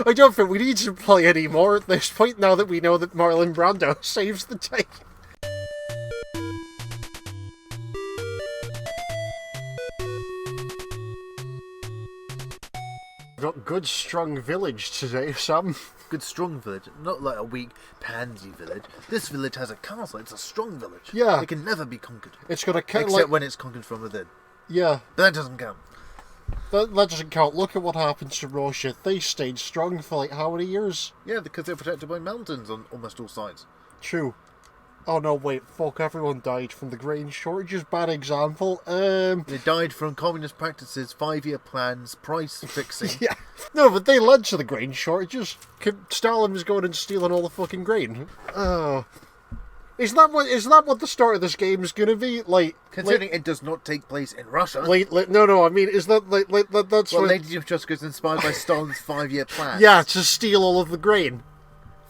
I don't think we need to play anymore at this point now that we know that Marlon Brando saves the day. We've got good strong village today, Sam. Good strong village, not like a weak pansy village. This village has a castle, it's a strong village. Yeah. It can never be conquered. It's got a... Except when it's conquered from within. Yeah. But that doesn't count. That doesn't count. Look at what happened to Russia. They stayed strong for like how many years? Yeah, because they're protected by mountains on almost all sides. True. Oh no, wait, fuck, everyone died from the grain shortages. Bad example. They died from communist practices, 5-year plans, price fixing. Yeah. No, but they led to the grain shortages. Stalin was going and stealing all the fucking grain. Oh. Is that what the start of this game is gonna be? Like, considering it does not take place in Russia. No, I mean, is that that's what Lady of Tusk is inspired by Stalin's 5-year plan? Yeah, to steal all of the grain.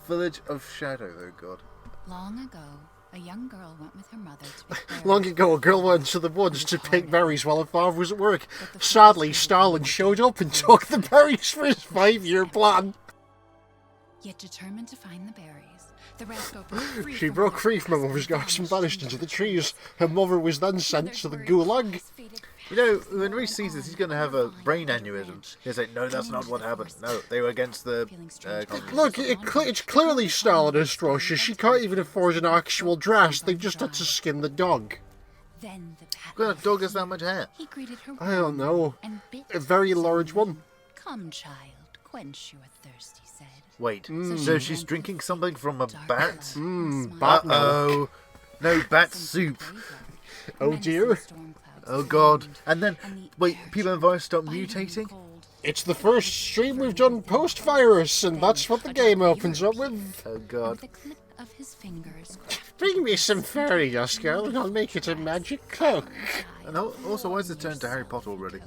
Village of Shadow, oh god. Long ago, a young girl went with her mother to pick berries. Long ago, a girl went to the woods to pick berries while her father was at work. Sadly, Stalin showed up and took the berries for his 5-year plan. Yet determined to find the berries, the rascal broke free. She broke free from her mother's grasp and vanished into the trees. Her mother was then sent to the gulag. You know, when Reese sees this, he's going to have a brain aneurysm. He'll say, no, that's not what happened. No, they were against the... Look, it's clearly Stalinist Russia. She can't even afford an actual dress. They just had to skin the dog. What kind of dog has that much hair? I don't know. A very large one. Come, child, quench your thirst, he said. Wait, so she's drinking something from a bat? Bat Uh-oh. No, bat soup. Oh dear. Oh god. And then, wait, people and virus start mutating? It's the first stream we've done post-virus, and that's what the game opens up with. Oh god. Bring me some fairy dust, girl, and I'll make it a magic cloak. And also, why is it turned to Harry Potter already?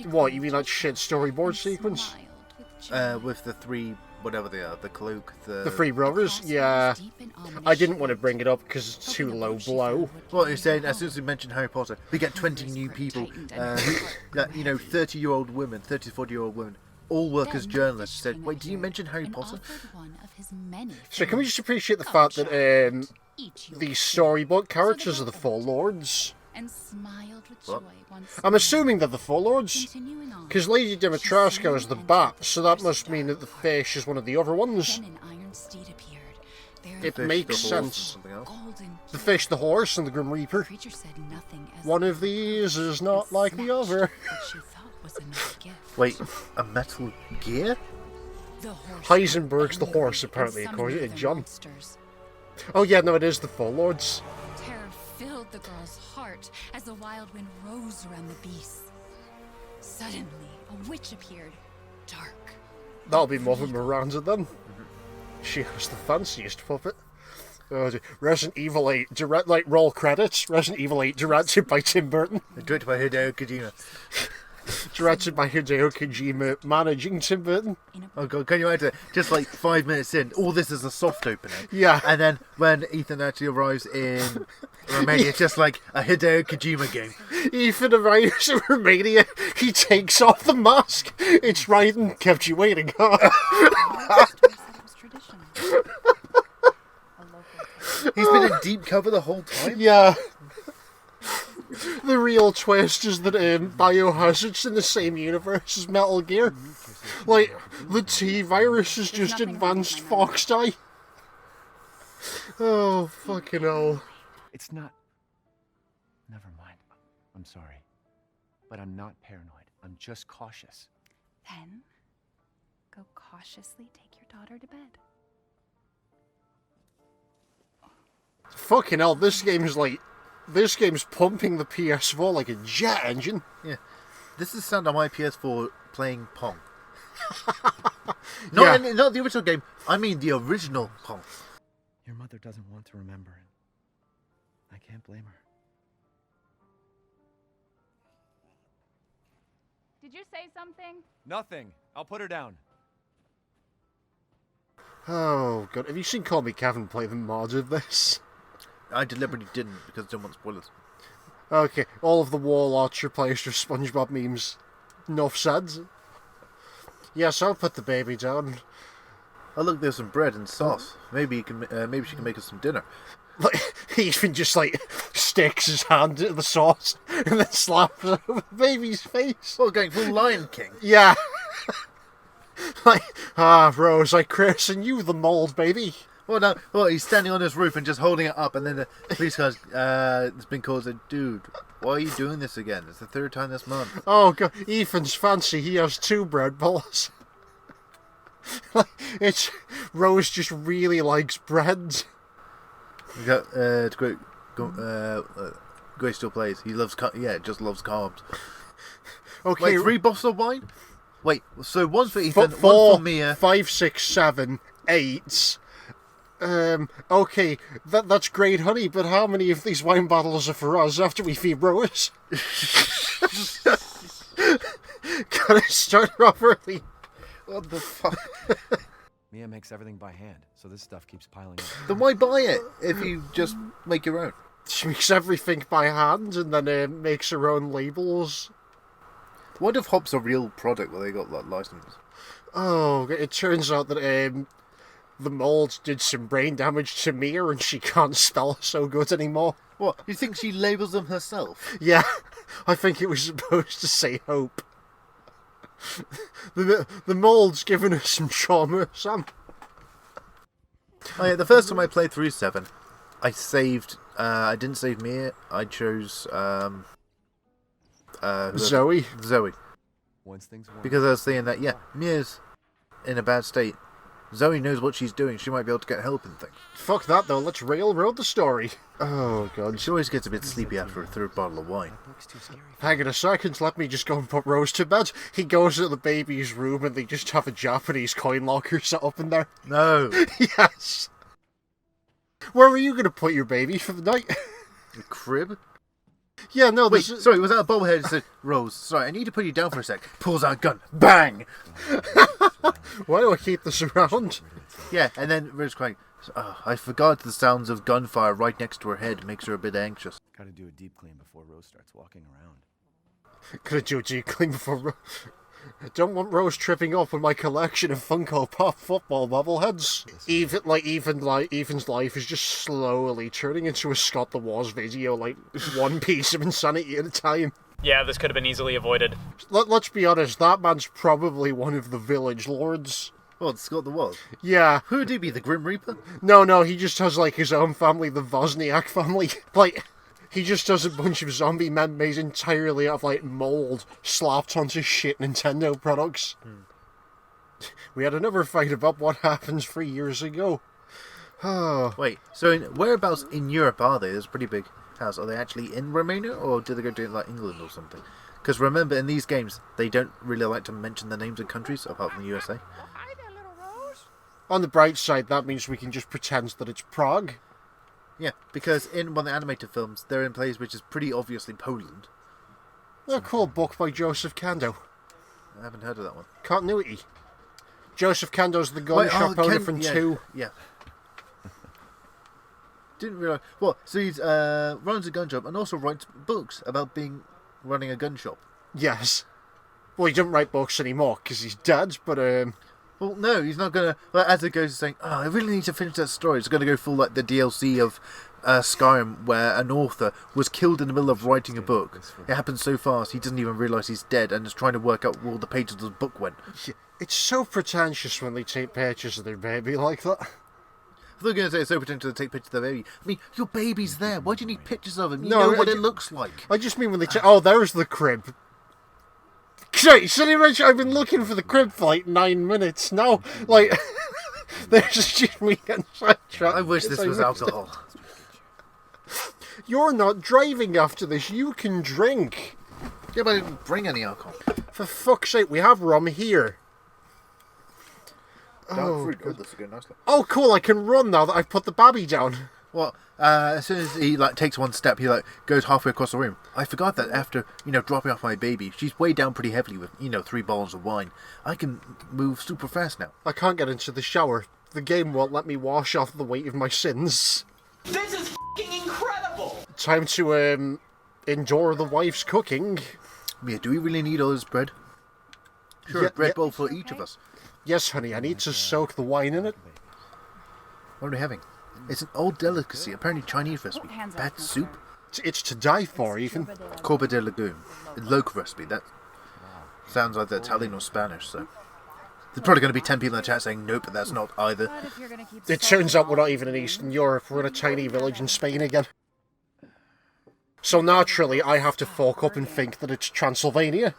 What, you mean that shit storyboard sequence? With the 3, whatever they are, the cloak, the 3 brothers? Yeah. I didn't want to bring it up because it's too low blow. Well, you're saying, as soon as we mention Harry Potter, we get 20 new people, who, 30-year-old women, 30 to 40-year-old women, all work as journalists, said, wait, did you mention Harry Potter? So can we just appreciate the fact that the storybook characters are the Four Lords? What? I'm assuming they're the Four Lords, because Lady Dimitrescu is the bat, so that must mean that the fish is one of the other ones. It makes sense. The fish, the horse, and the Grim Reaper. One of these is not like the other. Wait, a metal gear? Heisenberg's the horse, apparently, according to John. Oh yeah, no, it is the Four Lords. Terror filled the girl's heart as the wild wind rose around the beasts. Suddenly, a witch appeared, dark. That'll be Mother Miranda then. She has the fanciest puppet. Resident Evil 8, roll credits. Resident Evil 8, directed by Tim Burton. Directed by Hideo Kojima. Directed by Hideo Kojima, managing Tim Burton. Oh god, can you imagine? Just like 5 minutes in, all this is a soft opening. Yeah. And then when Ethan actually arrives in Romania, it's just like a Hideo Kojima game. Ethan arrives in Romania, he takes off the mask. It's Raiden, kept you waiting, huh? He's been in deep cover the whole time? Yeah. The real twist is that Biohazard's in the same universe as Metal Gear. Like, the T-virus is just advanced fox die. Oh, fucking hell. It's not... Never mind. I'm sorry. But I'm not paranoid. I'm just cautious. Then, go cautiously take your daughter to bed. Fucking hell, this game's pumping the PS4 like a jet engine. Yeah. This is the sound of my PS4 playing Pong. Not the original game, I mean the original Pong. Your mother doesn't want to remember it. I can't blame her. Did you say something? Nothing. I'll put her down. Oh, God. Have you seen Call Me Kevin play the mod of this? I deliberately didn't because I don't want spoilers. Okay, all of the warlords replaced with SpongeBob memes. Enough said. Yes, I'll put the baby down. Oh look, there's some bread and sauce. Maybe you can. Maybe she can make us some dinner. Like, he even just, like, sticks his hand into the sauce and then slaps it over the baby's face. Well, going full Lion King. Yeah. Like, Rose, I christen you the mold, baby. Well, no. Well, he's standing on his roof and just holding it up, and then the police guy's has been called. Said, "Dude, why are you doing this again? It's the third time this month." Oh, God. Ethan's fancy. He has 2 bread balls. Like, it's... Rose just really likes bread. We got Grace still plays. He loves just loves carbs. Okay. Wait, 3 bottles of wine? Wait, so one's for Ethan, one for Mia. 5, 6, 7, 8. Okay, that's great, honey, but how many of these wine bottles are for us after we feed Rose? Gotta start off early. What the fuck? Mia makes everything by hand, so this stuff keeps piling up. Then why buy it if you just make your own? She makes everything by hand and then makes her own labels. What if hop's a real product where they got that license? Oh, it turns out that the mold did some brain damage to Mia and she can't spell so good anymore. What? You think she labels them herself? Yeah, I think it was supposed to say hope. The mold's given us some trauma, Sam. Oh yeah, the first time I played through 7, I saved. I didn't save Mia. I chose Zoe. Once things warm, Because I was saying that Mia's in a bad state. Zoe knows what she's doing. She might be able to get help and things. Fuck that though, let's railroad the story. Oh god. She always gets a bit sleepy after a 3rd bottle of wine. looks too scary. Hang on a second, let me just go and put Rose to bed. He goes to the baby's room and they just have a Japanese coin locker set up in there. No. Yes. Where were you going to put your baby for the night? The crib? Yeah, no, Wait, this... sorry, was that a bobblehead? Said, Rose, sorry, I need to put you down for a sec. Pulls out a gun. Bang! Why do I keep this around? Yeah, and then Rose crying. I forgot the sounds of gunfire right next to her head makes her a bit anxious. Gotta do a deep clean before Rose starts walking around. Gonna do a deep clean before... I don't want Rose tripping up on my collection of Funko Pop football bobbleheads. Ethan's life is just slowly turning into a Scott the Wars video, like one piece of insanity at a time. Yeah, this could have been easily avoided. Let's be honest, that man's probably one of the village lords. What, Scott the was? Yeah. Who would he be, the Grim Reaper? No, he just has, like, his own family, the Wozniak family. Like, he just does a bunch of zombie men made entirely out of, like, mold slapped onto shit Nintendo products. We had another fight about what happened 3 years ago. Oh. Wait, so whereabouts in Europe are they? There's a pretty big house. Are they actually in Romania, or do they go to, like, England or something? Because remember, in these games, they don't really like to mention the names of countries, apart from the USA. On the bright side, that means we can just pretend that it's Prague. Yeah, because in one of the animated films, they're in a place which is pretty obviously Poland. A cool book by Joseph Kando. I haven't heard of that one. Continuity. Joseph Kando's the gun shop owner from 2. Yeah. Didn't realise. What? So he runs a gun shop and also writes books about running a gun shop. Yes. Well, he doesn't write books anymore because he's dead, but Well, no, he's not gonna. Well, as it goes, saying, "Oh, I really need to finish that story." It's gonna go full like the DLC of Skyrim, where an author was killed in the middle of writing a book. It happens so fast he doesn't even realise he's dead, and is trying to work out where all the pages of the book went. it's so pretentious when they take pictures of their baby like that. I thought you were going to say it's so pretentious to take pictures of the baby. I mean, your baby's there. Why do you need pictures of him? You know what it looks like. I just mean when they take... Oh, there's the crib. Shit, I've been looking for the crib for like 9 minutes now. Like, there's just me getting sidetracked. I wish this was alcohol. You're not driving after this. You can drink. Yeah, but I didn't bring any alcohol. For fuck's sake, we have rum here. Dark fruit. Oh, this is going nicely. Oh, cool, I can run now that I've put the babby down. Well, as soon as he takes one step, he goes halfway across the room. I forgot that after dropping off my baby, she's weighed down pretty heavily with 3 bottles of wine. I can move super fast now. I can't get into the shower. The game won't let me wash off the weight of my sins. This is f***ing incredible! Time to endure the wife's cooking. Yeah, do we really need all this bread? Sure, Yeah, Red yeah. Bull for each of us. Yes, honey, I need to soak the wine in it. What are we having? It's an old delicacy, apparently Chinese recipe. Hands off, Bat mister. soup? It's to die for, even. Corba de legume. A local recipe. That sounds either Italian or Spanish, so... There's probably going to be 10 people in the chat saying, nope, that's not either. But if you're gonna keep It turns out we're not even in Eastern Europe, we're in a tiny village in Spain again. So naturally, I have to fork up and think that it's Transylvania.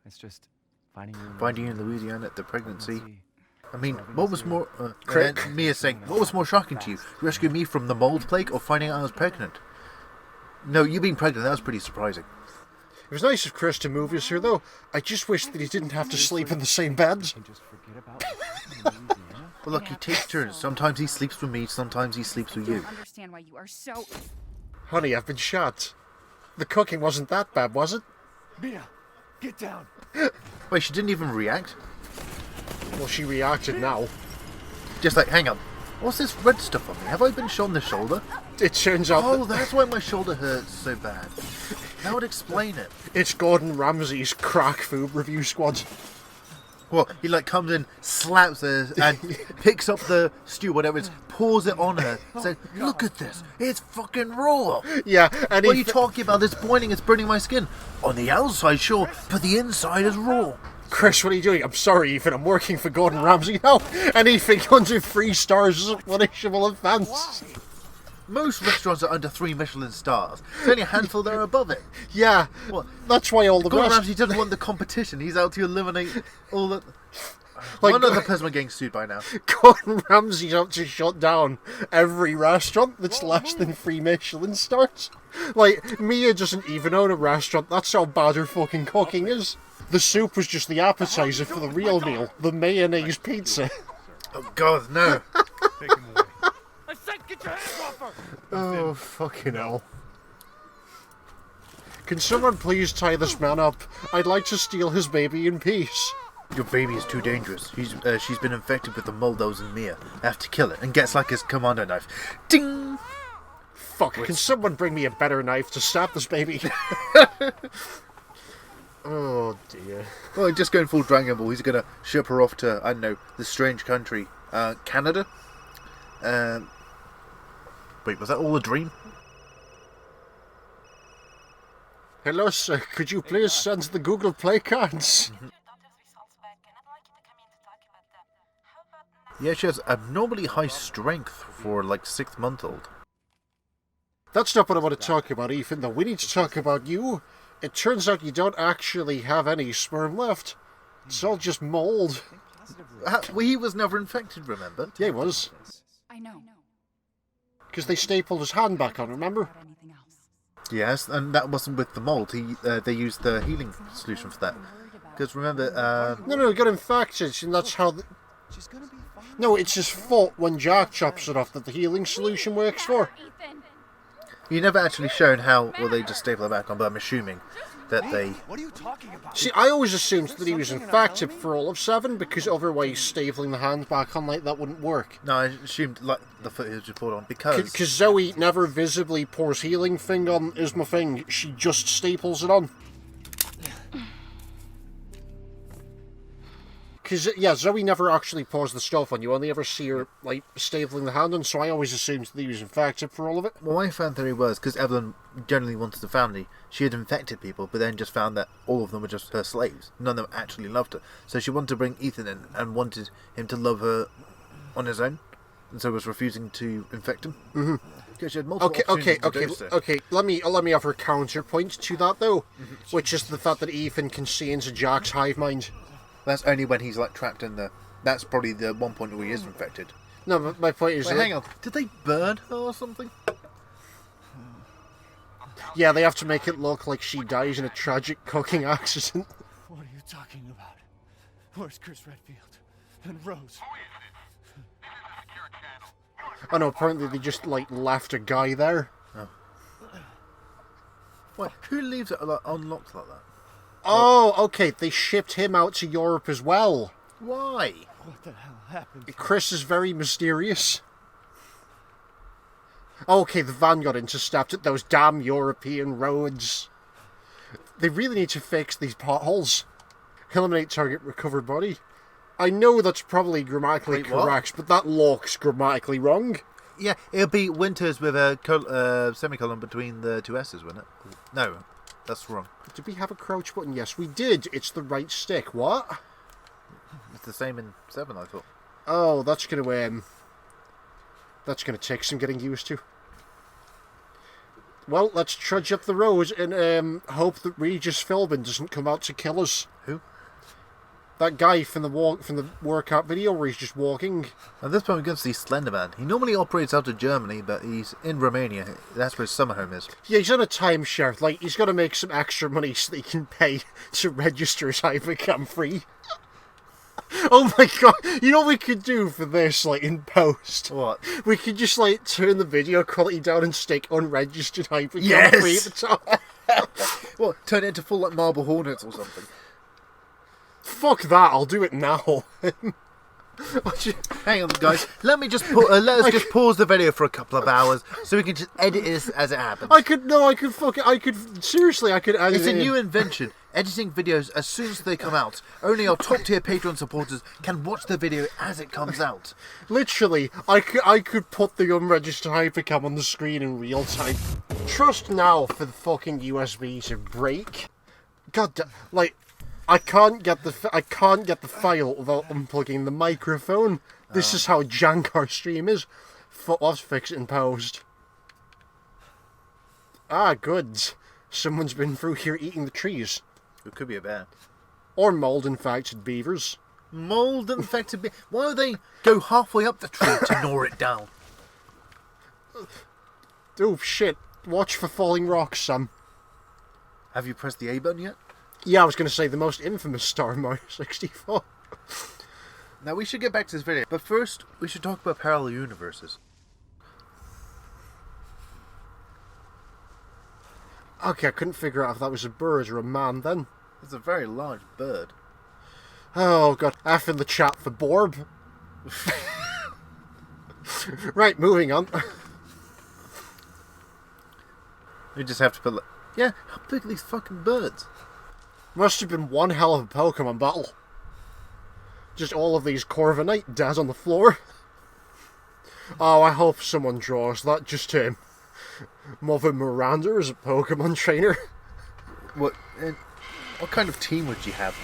It's just finding you. Finding you in Louisiana, the pregnancy. See. I mean, what was more... Crick. Mia saying, what was more shocking to you? Rescue me from the mold plague or finding out I was pregnant? No, you being pregnant, that was pretty surprising. It was nice of Chris to move us here, though. I just wish that he didn't have to sleep in the same bed. And just forget about Louisiana. Well, look, he takes turns. Sometimes he sleeps with me, sometimes he sleeps with you. don't understand why you are so. Honey, I've been shot. The cooking wasn't that bad, was it? Mia, get down. Wait, she didn't even react? Well, she reacted now. Just like, hang on. What's this red stuff on me? Have I been shot in the shoulder? It turns out Oh, that that's why my shoulder hurts so bad. That would explain it. it's Gordon Ramsay's crack food review squad. Well, he like comes in, slaps her, and picks up the stew, whatever it is, pours it on her, says, look at this, it's fucking raw. Yeah, and What are you talking about? It's boiling, it's burning my skin. On the outside, sure, but the inside is raw. Chris, what are you doing? I'm sorry, Ethan, I'm working for Gordon Ramsay now. Anything under 3 stars is a punishable offence. Most restaurants are under 3 Michelin stars. There's only a handful that are above it. Yeah, What? that's why all the Gordon rest... Ramsay doesn't want the competition. He's out to eliminate all the... Like, One other person getting sued by now. Gordon Ramsay's out to shut down every restaurant that's less than 3 Michelin stars. Like, Mia doesn't even own a restaurant, that's how bad her fucking cooking is. The soup was just the appetizer for the real meal, the mayonnaise pizza. Oh God, no. Take him away. I said, get your hands off her. Oh, fucking hell. Can someone please tie this man up? I'd like to steal his baby in peace. Your baby is too dangerous. She's been infected with the mold that was in Mia. I have to kill it, and gets like his commando knife. Ding! Fuck, can someone bring me a better knife to stab this baby? Oh dear. Well, just going full Dragon Ball, he's gonna ship her off to, I don't know, this strange country. Canada? Wait, was that all a dream? Hello sir, could you please send the Google Play cards? Yeah, she has abnormally high strength for, like, 6-month-old. That's not what I want to talk about, Ethan, though. We need to talk about you. It turns out you don't actually have any sperm left. It's all just mold. Well, he was never infected, remember? Yeah, he was. I know. Because they stapled his hand back on, remember? About anything else. Yes, and that wasn't with the mold. They used the healing solution for that. Because remember, No, he got infected, and that's how... She's gonna be fine. No, it's his fault when Jack chops it off that the healing solution works for. Ethan. you never actually shown how, well, they just staple it back on, but I'm assuming that they... What are you talking about? See, I always assumed that he was infected for all of 7, because otherwise stapling the hand back on like that wouldn't work. No, I assumed, like, the footage report on, because... Because Zoe never visibly pours healing thing on is my thing, she just staples it on. Because, yeah, Zoe never actually pours the stuff on, you only ever see her, like, stapling the hand on, so I always assumed that he was infected for all of it. Well, my fan theory was, because Evelyn generally wanted a family, she had infected people, but then just found that all of them were just her slaves. None of them actually loved her. So she wanted to bring Ethan in, and wanted him to love her on his own, and so was refusing to infect him. Mm-hmm. Because she had multiple Okay, let me offer a counterpoint to that, though, which is the fact that Ethan can see into Jack's hive mind. That's only when he's, like, trapped in the... That's probably the one point where he is infected. No, but my point is... Wait, that, hang on. Did they burn her or something? Yeah, they have to make it look like she dies in a tragic cooking accident. What are you talking about? Where's Chris Redfield? And Rose? Oh no, apparently they just, like, left a guy there. Wait, who leaves it like, unlocked like that? Oh, okay, they shipped him out to Europe as well. Why? What the hell happened? Chris is very mysterious. Oh, okay, the van got intercepted at those damn European roads. They really need to fix these potholes. Eliminate target, recover body. I know that's probably grammatically Wait, what? correct, but that looks grammatically wrong. Yeah, it'll be Winters with a semicolon between the two S's, wouldn't it? No, that's wrong. Did we have a crouch button? Yes, we did. It's the right stick. What? It's the same in 7, I thought. Oh, that's gonna take some getting used to. Well, let's trudge up the road and hope that Regis Philbin doesn't come out to kill us. Who? That guy from the workout video where he's just walking. At this point, we're going to see Slenderman. He normally operates out of Germany, but he's in Romania. That's where his summer home is. Yeah, he's on a timeshare. Like, he's got to make some extra money so that he can pay to register his hypercam free. Oh my god, you know what we could do for this, like, in post? What? We could just, like, turn the video quality down and stick unregistered hypercam Yes! free at the top. Well, turn it into full, like, Marble Hornets or something. Fuck that, I'll do it now. Hang on, guys. Let us just pause the video for a couple of hours so we can just edit this as it happens. I could edit It's a it new in. invention. Editing videos as soon as they come out. Only our top tier Patreon supporters can watch the video as it comes out. Literally, I could put the unregistered hypercam on the screen in real time. Trust now for the fucking USB to break. God damn, like, I can't get the file without unplugging the microphone. This is how jank our stream is. Let's fix it in post. Ah, good. Someone's been through here eating the trees. It could be a bear. Or mold-infected beavers. Mold infected bear. Why would they go halfway up the tree to gnaw it down? Oh, shit. Watch for falling rocks, Sam. Have you pressed the A button yet? Yeah, I was going to say the most infamous star in Mario 64. Now we should get back to this video, but first we should talk about parallel universes. Okay, I couldn't figure out if that was a bird or a man then. It's a very large bird. Oh god, F in the chat for Borb. Right, moving on. We just have to put. Yeah, how big are these fucking birds? Must have been one hell of a Pokemon battle. Just all of these Corviknight dead on the floor. Oh, I hope someone draws that. Just Mother Miranda as a Pokemon trainer. What kind of team would you have?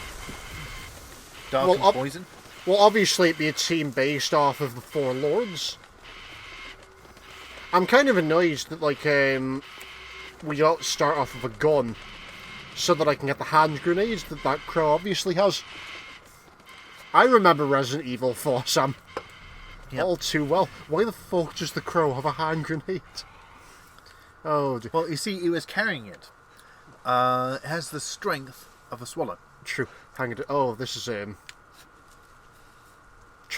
Dark Well, and Poison? Well, obviously it'd be a team based off of the Four Lords. I'm kind of annoyed that, like, we don't start off with a gun so that I can get the hand grenades that crow obviously has. I remember Resident Evil 4, Sam. Yep. All too well. Why the fuck does the crow have a hand grenade? Oh, dear. Well, you see, he was carrying it. It has the strength of a swallow. True. Hang on. Oh, this is, trying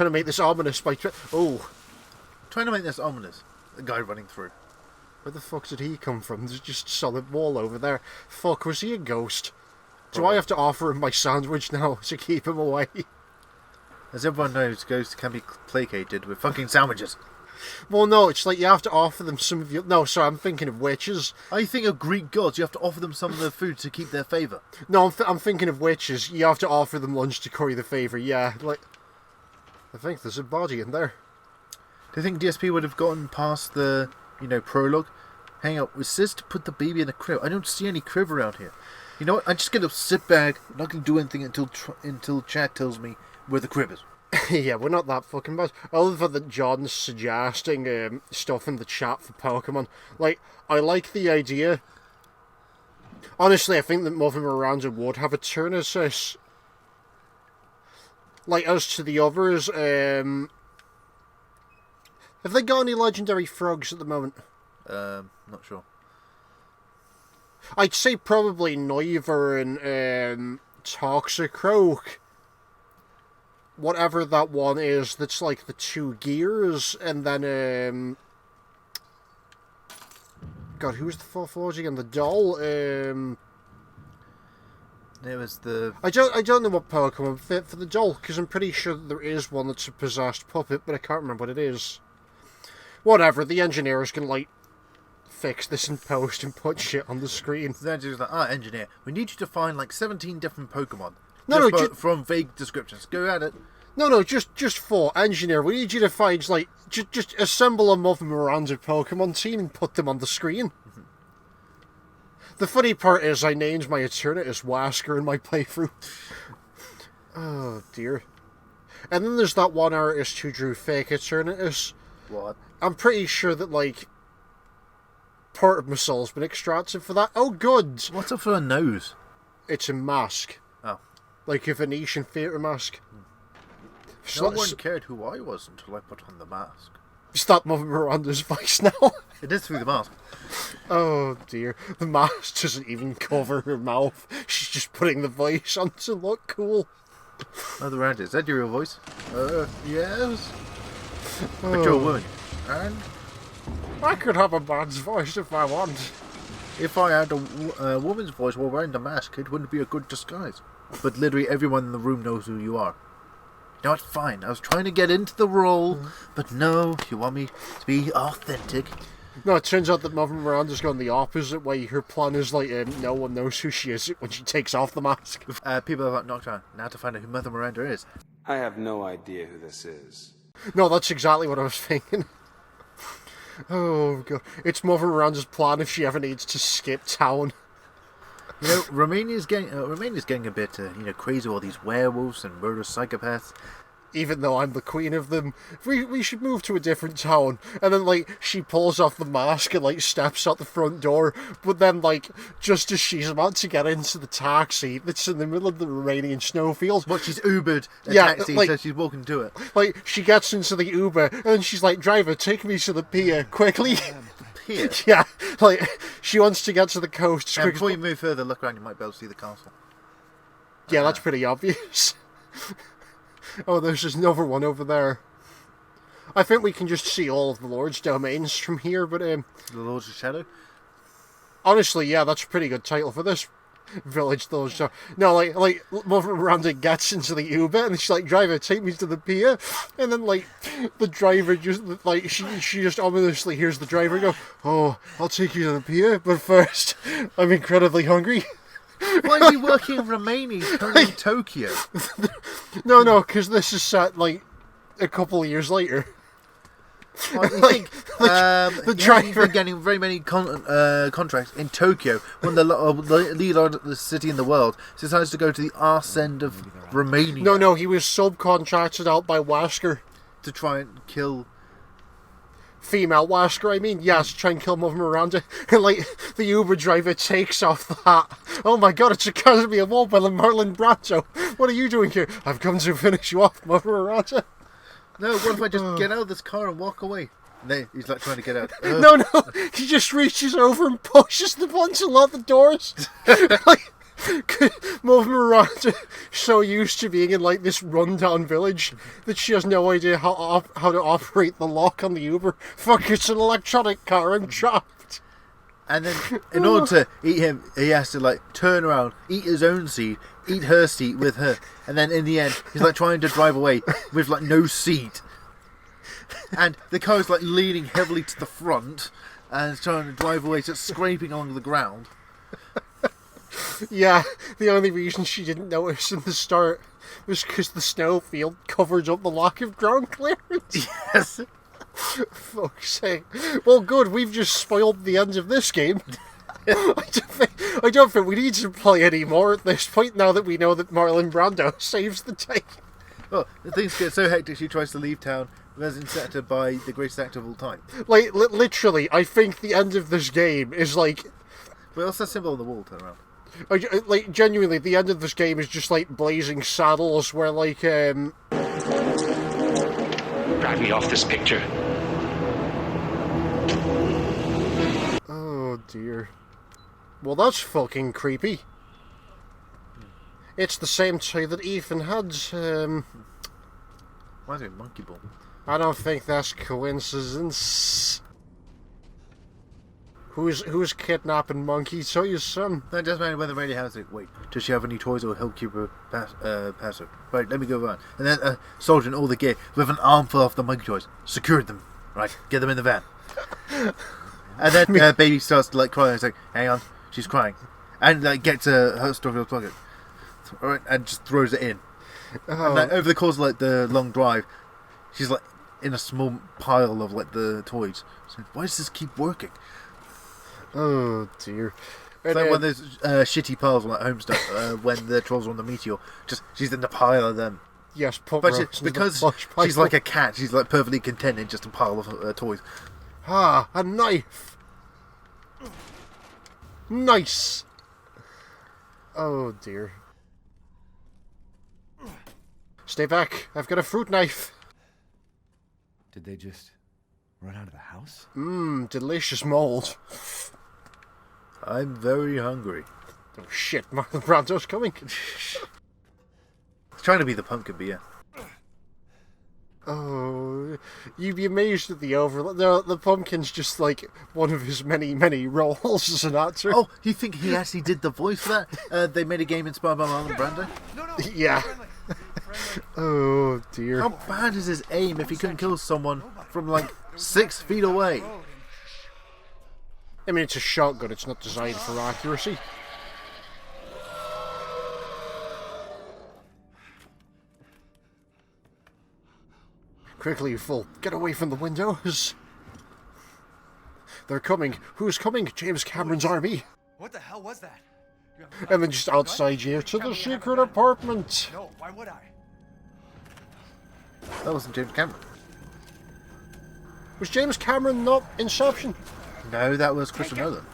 to make this ominous by... Trying to make this ominous. The guy running through. Where the fuck did he come from? There's just a solid wall over there. Fuck, was he a ghost? Do Probably. I have to offer him my sandwich now to keep him away? As everyone knows, ghosts can be placated with fucking sandwiches. Well, no, it's like you have to offer them some of your... No, sorry, I'm thinking of witches. I think of Greek gods, you have to offer them some of their food to keep their favour. No, I'm thinking of witches. You have to offer them lunch to curry the favour, yeah. Like, I think there's a body in there. Do you think DSP would have gotten past the, prologue? Hang on, it says to put the baby in a crib. I don't see any crib around here. You know what? I'm just going to sit back, I'm not going to do anything until chat tells me where the crib is. Yeah, we're not that fucking bad. Other than John's suggesting stuff in the chat for Pokemon. Like, I like the idea. Honestly, I think that Mother Miranda would have a turn as this. Like, as to the others, have they got any legendary frogs at the moment? Not sure. I'd say probably Noiver and Toxicroak. Whatever that one is, that's like the 2 gears, and then, God, who's the 4th Lord again? The doll, It was the... I don't know what Pokemon fit for the doll, because I'm pretty sure that there is one that's a possessed puppet, but I can't remember what it is. Whatever, the engineers can, like, fix this in post and put shit on the screen. The engineer's like, engineer, we need you to find, 17 different Pokemon. No, from vague descriptions. Go at it. No, just for engineer. We need you to find, like, just assemble a Mother Miranda Pokemon team and put them on the screen. Mm-hmm. The funny part is I named my Eternatus Wasker in my playthrough. Oh, dear. And then there's that one artist who drew fake Eternatus. What? I'm pretty sure that, like, part of my soul's been extracted for that. Oh, good! What's up for a nose? It's a mask. Oh. Like a Venetian theatre mask. No one cared who I was until I put on the mask. Is that Mother Miranda's voice now? It is through the mask. Oh dear, the mask doesn't even cover her mouth. She's just putting the voice on to look cool. Mother Miranda, is that your real voice? Yes. But you're a woman. And? I could have a man's voice if I want. If I had a woman's voice while wearing the mask, it wouldn't be a good disguise. But literally everyone in the room knows who you are. You know what? Fine. I was trying to get into the role, but no, you want me to be authentic. No, it turns out that Mother Miranda's gone the opposite way. Her plan is like, no one knows who she is when she takes off the mask. People have knocked on now to find out who Mother Miranda is. I have no idea who this is. No, that's exactly what I was thinking. Oh god, it's Mother Miranda's plan if she ever needs to skip town. You know, Romania's getting a bit, crazy with all these werewolves and murderous psychopaths. Even though I'm the queen of them, we should move to a different town. And then, like, she pulls off the mask and, like, steps out the front door. But then, like, just as she's about to get into the taxi that's in the middle of the Romanian snowfield... But she's Ubered a taxi, like, so she's walking to it. Like, she gets into the Uber, and she's like, driver, take me to the pier, quickly. Pier? Yeah, like, she wants to get to the coast. And before you move further, look around, you might be able to see the castle. Yeah, that's pretty obvious. Oh, there's just another one over there. I think we can just see all of the Lord's domains from here, but The Lords of Shadow? honestly, yeah, that's a pretty good title for this village. No, like Mother Miranda gets into the Uber and she's like, driver, take me to the pier. And then, like, the driver just, like, she just ominously hears the driver go, oh, I'll take you to the pier, but first, I'm incredibly hungry. Why are you working in Romania? Currently in Tokyo. No, because this is set, like, a couple of years later. Well, you think the driver been getting very many contracts in Tokyo, one of the lead city in the world, decides to go to the arse end of Romania. No, he was subcontracted out by Wasker. To try and kill... Female Wasker, I mean, yes, try and kill Mother Miranda. And, like, the Uber driver takes off the hat. Oh my god, it's Academy Award by Marlon Brando. What are you doing here? I've come to finish you off, Mother Miranda. No, what if I just get out of this car and walk away? No, he's like trying to get out. No, he just reaches over and pushes the button to lock the doors. Like, Mother Miranda so used to being in, like, this rundown village that she has no idea how to operate the lock on the Uber. Fuck, it's an electronic car, I'm trapped. And then, in order to eat him, he has to, like, turn around, eat his own seat, eat her seat with her, and then in the end, he's, like, trying to drive away with, like, no seat. And the car's, like, leaning heavily to the front, and it's trying to drive away, so it's scraping along the ground. Yeah, the only reason she didn't notice in the start was because the snowfield covered up the lack of ground clearance. Yes. Fuck's sake. Well, good, we've just spoiled the end of this game. I don't think we need to play anymore at this point now that we know that Marlon Brando saves the day. Well, things get so hectic she tries to leave town, was intercepted by the greatest actor of all time. Like, literally, I think the end of this game is like... Well, what's that symbol on the wall? Turn around. Like, genuinely, the end of this game is just like Blazing Saddles, where, like, Drag me off this picture. Oh, dear. Well, that's fucking creepy. It's the same tie that Ethan had, Why is it Monkey Ball? I don't think that's coincidence. Who's kidnapping Monkey? So your son. No, it doesn't matter whether Lady has it. Wait, does she have any toys or help keep her passive? Right, let me go on. And then a soldier in all the gear with an armful of the monkey toys. Secured them. Right, get them in the van. And then baby starts to, like, cry. It's like, hang on, she's crying. And, like, gets her stuff in her pocket. Alright, and just throws it in. Oh. And like, over the course of like the long drive, she's like in a small pile of like the toys. So, why does this keep working? Oh dear. It's like one of those shitty piles on like home stuff when the trolls are on the meteor. Just she's in the pile of them. Yes, put But her because into the plush she's like a cat, she's like perfectly content in just a pile of toys. Ah, a knife. Nice. Oh dear. Stay back. I've got a fruit knife. Did they just run out of the house? Mmm, delicious mold. I'm very hungry. Oh shit, Marlon Brando's coming. It's trying to be the pumpkin, but yeah. Oh, you'd be amazed at the overlap. The pumpkin's just like one of his many, many roles as an actor. Oh, you think he actually did the voice for that? They made a game inspired by Marlon Brando? Yeah. Oh dear. How bad is his aim if he couldn't kill someone from like 6 feet away? I mean, it's a shotgun. It's not designed for accuracy. Quickly, you fool. Get away from the windows. They're coming. Who's coming? James Cameron's army. What the hell was that? And then just outside here to the secret apartment. No, why would I? That wasn't James Cameron. Was James Cameron not Inception? No, that was Christopher Nolan.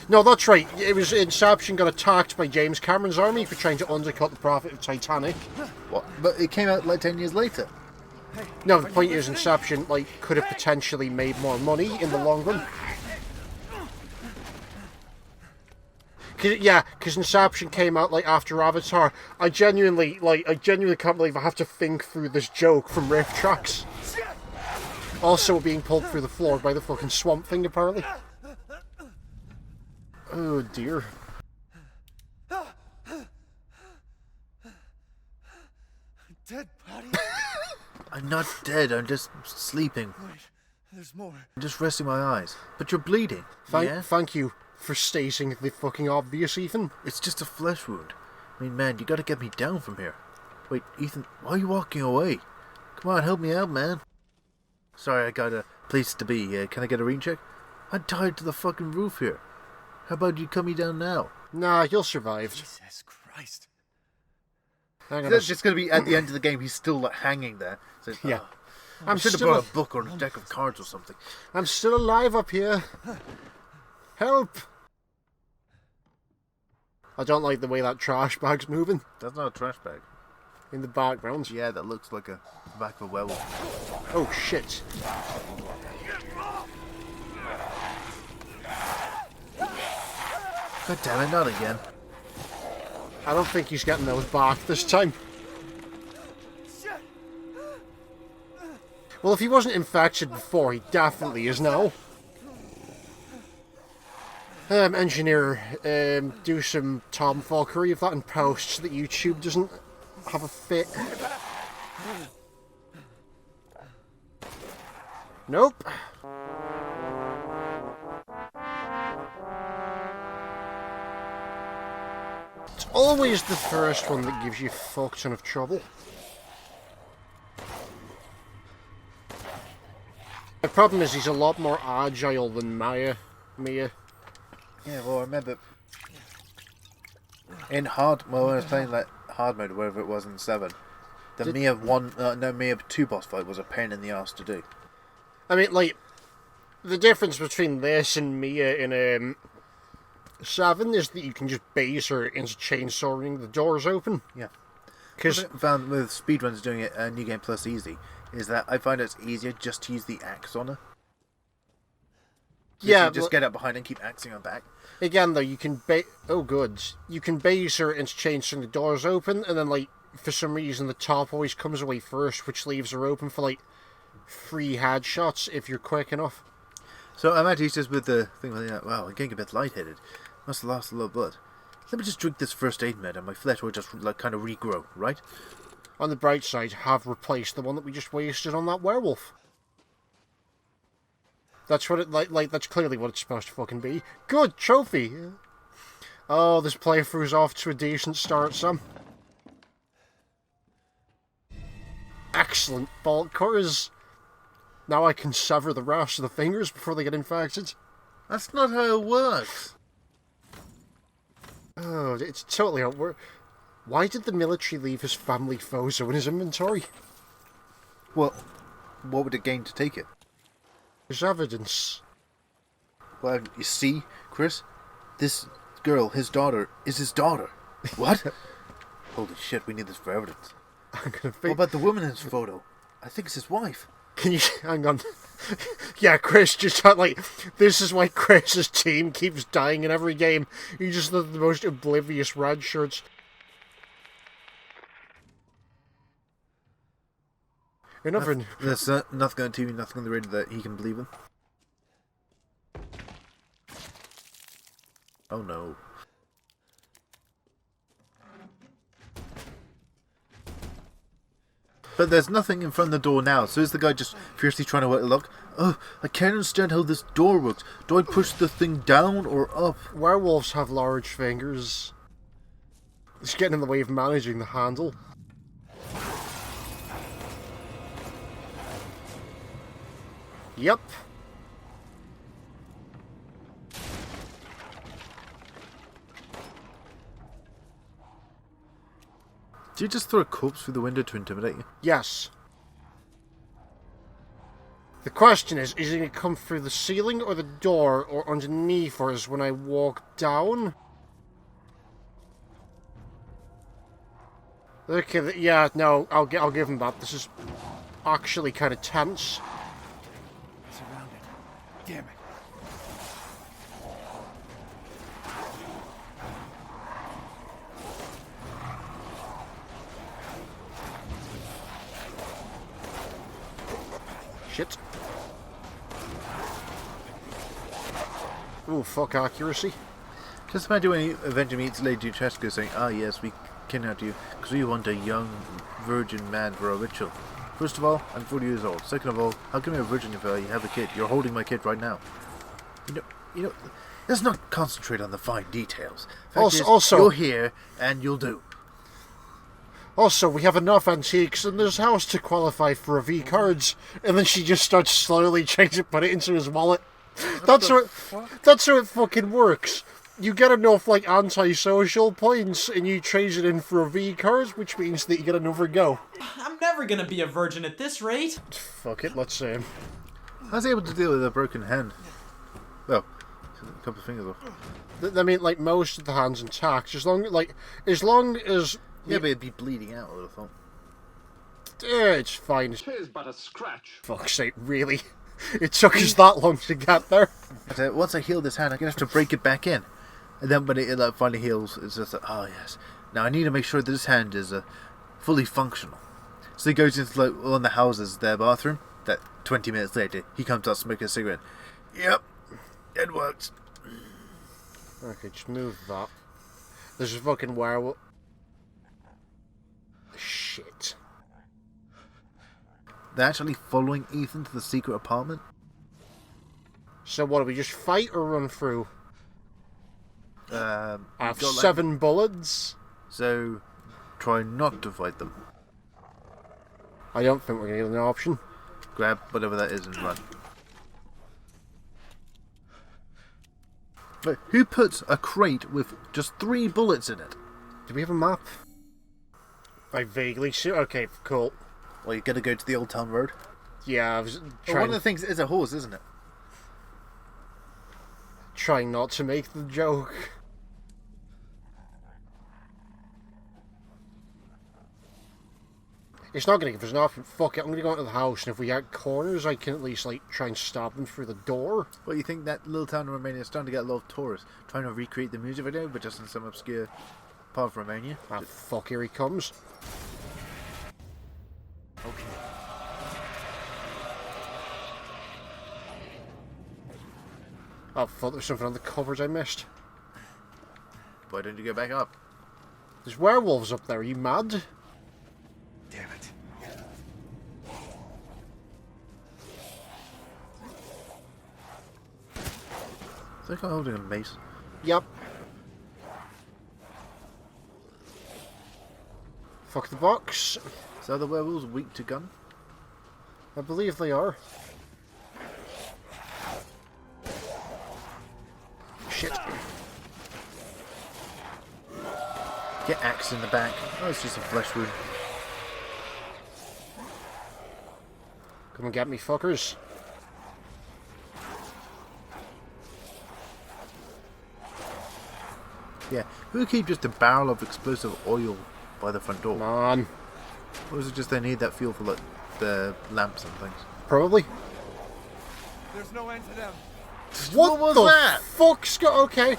No, that's right. It was Inception got attacked by James Cameron's army for trying to undercut the profit of Titanic. What? But it came out like 10 years later. No, the point is Inception could have potentially made more money in the long run. Because Inception came out after Avatar. I genuinely can't believe I have to think through this joke from riff tracks. Also being pulled through the floor by the fucking Swamp Thing, apparently. Oh dear. Dead body? I'm not dead, I'm just sleeping. Wait, there's more. I'm just resting my eyes. But you're bleeding. Thank you for stating the fucking obvious, Ethan. It's just a flesh wound. I mean, man, you gotta get me down from here. Wait, Ethan, why are you walking away? Come on, help me out, man. Sorry, I got a place to be. Can I get a ring check? I'm tied to the fucking roof here. How about you cut me down now? Nah, you'll survive. Jesus Christ. That's just going to be at the end of the game. He's still hanging there. So, yeah. I should have brought a book or a deck of cards or something. I'm still alive up here. Help! I don't like the way that trash bag's moving. That's not a trash bag. In the background. Yeah, that looks like a back of a werewolf. Oh shit. God damn it, not again. I don't think he's getting those back this time. Well, if he wasn't infected before, he definitely is now. Engineer, do some tomfoolery of that in post so that YouTube doesn't have a fit. Nope. It's always the first one that gives you a fuck ton of trouble. The problem is he's a lot more agile than Mia. Yeah, well, I remember in when I was playing hard mode, whatever it was in 7, the Mia 2 boss fight was a pain in the ass to do. I mean, the difference between this and Mia in 7 is that you can just base her into chainsawing the doors open. Yeah. Because I found with speedruns doing it New Game Plus Easy is that I find it's easier just to use the axe on her. Yeah, you just get up behind and keep axing her back. Again, though, you can you can base her into chainsawing the doors open, and then for some reason the top always comes away first, which leaves her open for 3 headshots if you're quick enough. So I'm actually just with the thing wow, I'm getting a bit lightheaded. Must have lost a lot of blood. Let me just drink this first aid med and my flesh will just kind of regrow, right? On the bright side, have replaced the one that we just wasted on that werewolf. That's what it that's clearly what it's supposed to fucking be. Good trophy. Oh, this playthrough's off to a decent start, Sam. Excellent bolt cutters. Now I can sever the rest of the fingers before they get infected. That's not how it works. Oh, it's totally outward. Why did the military leave his family photo in his inventory? Well, what would it gain to take it? There's evidence. Well, you see, Chris? This girl, his daughter, is his daughter. What? Holy shit, we need this for evidence. I'm gonna What about the woman in his photo? I think it's his wife. Can you hang on? Yeah, Chris just had like this is why Chris's team keeps dying in every game. You just look at the most oblivious red shirts. Another. There's nothing on TV, nothing on the radio that he can believe in. Oh no. But there's nothing in front of the door now, so is the guy just fiercely trying to work the lock? Oh, I can't understand how this door works. Do I push the thing down or up? Werewolves have large fingers. It's getting in the way of managing the handle. Yep. Do you just throw a corpse through the window to intimidate you? Yes. The question is it going to come through the ceiling or the door or underneath us when I walk down? Okay, yeah, no, I'll give him that. This is actually kind of tense. Surrounded. Damn it. Shit. Ooh, fuck accuracy. Just imagine when Avenger meets Lady Cheska saying, "Ah yes, we kidnapped you because we want a young virgin man for a ritual. First of all, I'm 40 years old. Second of all, how come you're a virgin if you have a kid? You're holding my kid right now." You know, let's not concentrate on the fine details. Also, you're here and you'll do. Also, we have enough antiques in this house to qualify for a V cards, and then she just starts slowly trying to put it into his wallet. That's how it fucking works. You get enough like antisocial points, and you trade it in for a V cards, which means that you get another go. I'm never gonna be a virgin at this rate. Fuck it, let's see. I was able to deal with a broken hand. Well, a couple of fingers off. I mean, like most of the hands intact, as long as. Yeah, but it'd be bleeding out, I would have thought. It's fine. Tis but a scratch. Fuck's sake, really? It took us that long to get there. But, once I heal this hand, I'm going to have to break it back in. And then when it finally heals, it's just like, oh yes. Now I need to make sure that this hand is fully functional. So he goes into like, one of the houses, their bathroom. That 20 minutes later, he comes out smoking a cigarette. Yep, it works. Okay, just move that. There's a fucking werewolf. Shit. They're actually following Ethan to the secret apartment? So what, do we just fight or run through? I have got, 7 bullets. So, try not to fight them. I don't think we're going to get an option. Grab whatever that is and run. But who puts a crate with just 3 bullets in it? Do we have a map? I vaguely see. Okay, cool. Well, you're gonna go to the Old Town Road? Yeah, I was Well, trying, one of the things is a horse, isn't it? trying not to make the joke. It's not going to give us an option. Fuck it, I'm going to go into the house, and if we get corners, I can at least, like, try and stop them through the door. Well, you think that little town in Romania is starting to get a lot of tourists trying to recreate the music video, but just in some obscure part of Romania? Ah, fuck, here he comes. Okay. Oh, fuck, there's something on the covers I missed. Why don't you go back up? There's werewolves up there, are you mad? Damn it. It's like I'm holding a mace. Yep. Fuck the box. So are the werewolves weak to gun? I believe they are. Shit. Get axe in the back. Oh, it's just a flesh wound. Come and get me, fuckers. Yeah, who would keep just a barrel of explosive oil by the front door? Come on. Or is it just they need that fuel for like the lamps and things? Probably. There's no end to them. What was the that? fuck's got... Okay.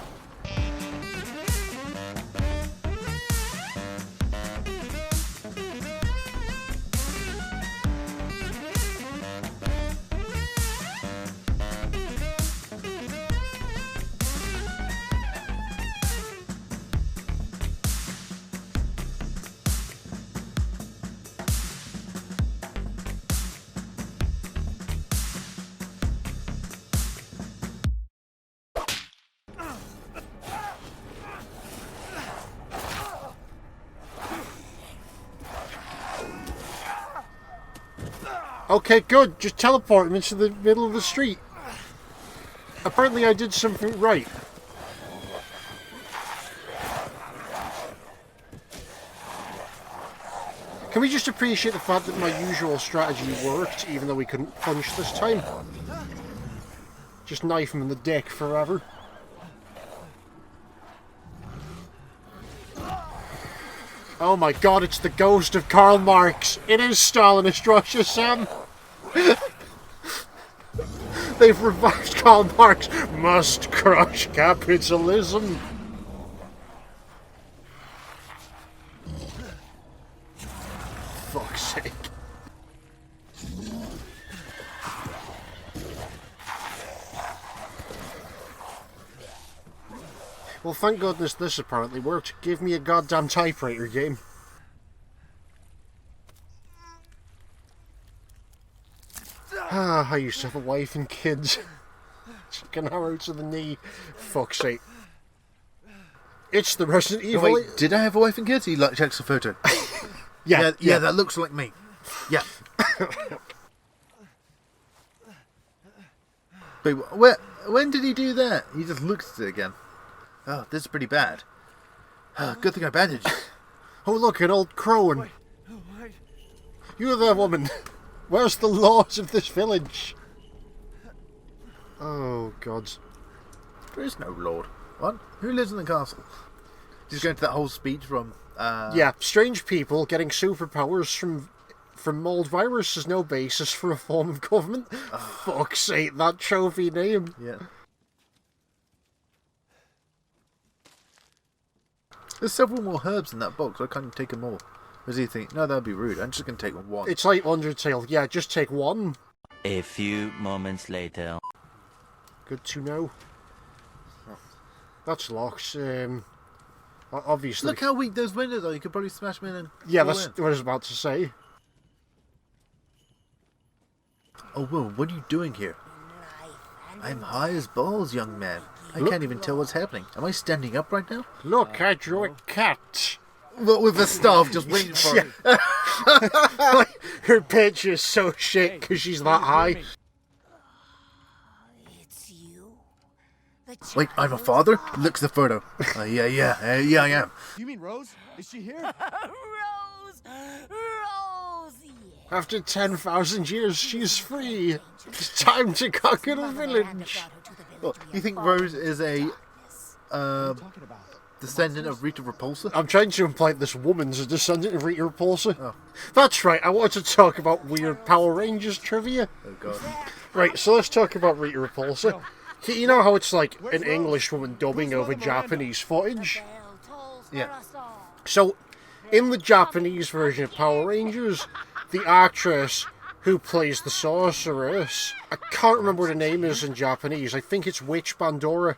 Okay, good. Just teleport him into the middle of the street. Apparently I did something right. Can we just appreciate the fact that my usual strategy worked, even though we couldn't punch this time? Just knife him in the dick forever. Oh my god, it's the ghost of Karl Marx. It is Stalinist Russia, Sam. They've revived Karl Marx. Must crush capitalism. Fuck's sake. Well, thank goodness this apparently worked. Give me a goddamn typewriter game. Ah, I used to have a wife and kids. Chicken arrow to the knee. Fuck's sake. It's the Resident Evil... No, wait, did I have a wife and kids? He like checks the photo. Yeah, that looks like me. Yeah. Wait, when did he do that? He just looks at it again. Oh, this is pretty bad. Good thing I bandaged. Oh, look, an old crone. You're the woman. Where's the laws of this village? Oh, God. There is no lord. What? Who lives in the castle? Just going to that whole speech from... Yeah, strange people getting superpowers from mold virus is no basis for a form of government. Fuck's sake, that trophy name. Yeah. There's several more herbs in that box. I can't take them all. Or does he think, no, that'd be rude. I'm just going to take one. It's like Undertale. Yeah, just take one. A few moments later. Good to know. That's locked. Obviously. Look how weak those windows are. You could probably smash them in and... Yeah, that's what I was about to say. Oh, whoa, what are you doing here? I'm high as balls, young man. I can't even tell what's happening. Am I standing up right now? Look, I drew a cat. What, with the staff just waiting for me? Her picture is so shit because she's that high. It's you. Wait, I'm a father? Looks the photo. Yeah, I am. You mean Rose? Is she here? Rose! Rose! After 10,000 years, she's free. It's time to conquer the village. Well, you think Rose is a descendant of Rita Repulsa? I'm trying to imply this woman's a descendant of Rita Repulsa. Oh. That's right, I wanted to talk about weird Power Rangers trivia. Oh, God. Right, so let's talk about Rita Repulsa. You know how it's like an English woman dubbing over Japanese footage? Yeah. So, in the Japanese version of Power Rangers, the actress who plays the sorceress, I can't remember what her name is in Japanese, I think it's Witch Bandora,